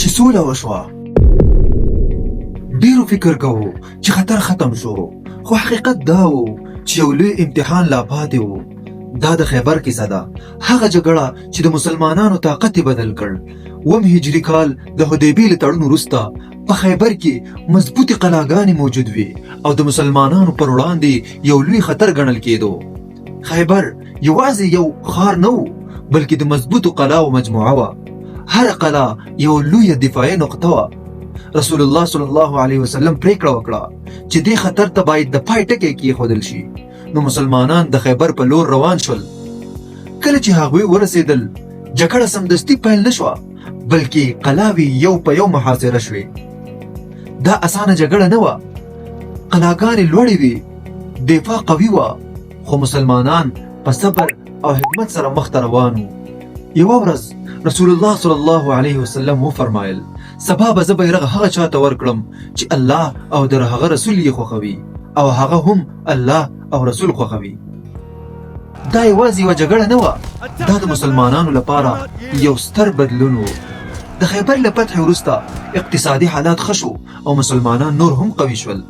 چې سوله وشوه. ډیرو فکر کوو چې خطر ختم شو، خو حقیقت دا و چې یو لوی امتحان لا پاتې و. دا د خیبر کیسه ده، هغه جګړه چې د مسلمانانو طاقت بدل کړ. 1 هجري کال د حدیبیې له تړون وروسته په خیبر کې مضبوطې قلاګانې موجود وي او د مسلمانانو پر وړاندې یو لوی خطر ګڼل کېدو. خیبر یوازې یو ښار نه و، بلکې د مضبوطو قلاو مجموعه وه. هره قلا یو لویه دفاعي نقطه وه. رسول الله صلی الله علیه وسلم پریکړه وکړه چې دې خطر ته باید د پای ټکی کېښودل شي. نو مسلمانان د خیبر په لور روان شول. کله چې هغوی ورسېدل، جګړه سمدستي پیل نه شوه، بلکې قلاوې یو په یو محاصره شوې. دا اسانه جګړه نه وه. قلاګانې لوړې وې، دفاع قوي وه، خو مسلمانان په صبر او حکمت سره مخته روان وو. یوه ورځ رسول الله صلی الله علیه وسلم وفرمایل، سبا به زه بیرغ هغه چاته ورکړم چې الله او د هغه رسول یې خوښوي، او هغه هم الله او رسول خوښوي. دا یوازې یوه جګړه نه وه، دا د مسلمانانو لپاره یو ستر بدلون و. د خیبر له فتح وروسته اقتصادي حالات ښه شو او مسلمانان نور هم قوي شول.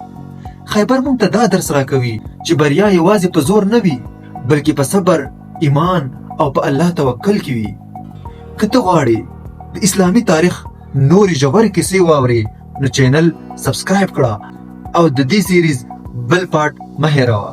خیبر موږ ته دا درس راکوي چې بریا یوازې په زور نه وي، بلکې په صبر، ایمان او په الله توکل کې وي. که ته غواړې د اسلامي تاریخ نورې ژورې کیسې واورې، نو چینل سبسکرایب کړه او د دې سیریز بل پارت مه هېروه.